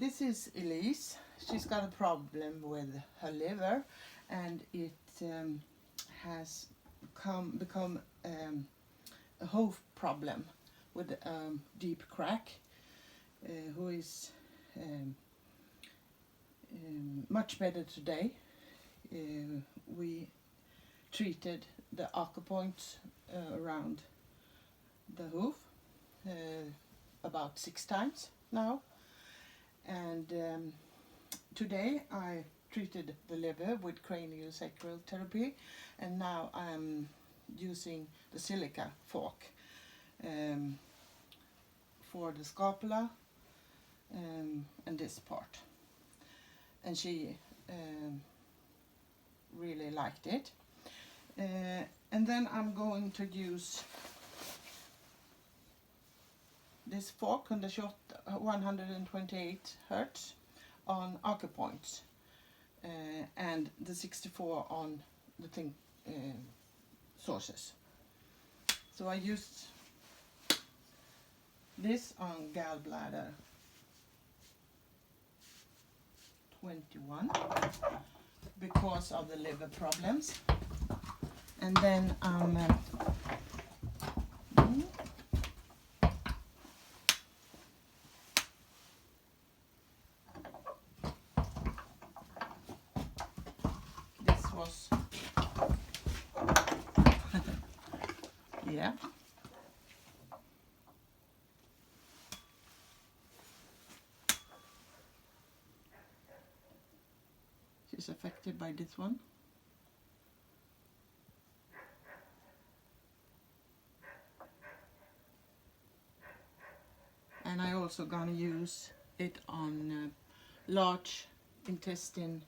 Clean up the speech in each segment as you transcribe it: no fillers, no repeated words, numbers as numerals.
This is Elise. She's got a problem with her liver, and it has become a whole problem with a deep crack, who is much better today. We treated the acupoint around the hoof about 6 times now, and today I treated the liver with craniosacral therapy, and now I'm using the silica fork for the scapula and this part, and she really liked it. And then I'm going to use this fork on the shot 128 Hertz on acupoints, and the 64 on the thing sources. So I used this on gallbladder 21 because of the liver problems, and then this was yeah. She's affected by this one. And I also gonna use it on large intestine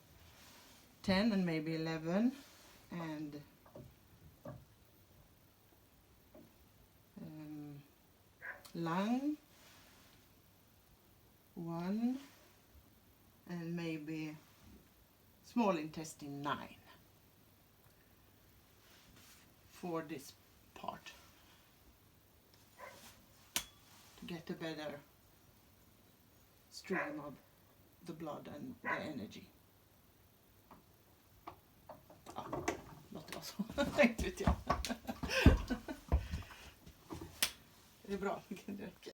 10 and maybe 11, and lung 1, and maybe small intestine 9 for this part, to get a better stream of the blood and the energy. Låter bra så. Tänkte vet jag. Det är bra, det kan räcka.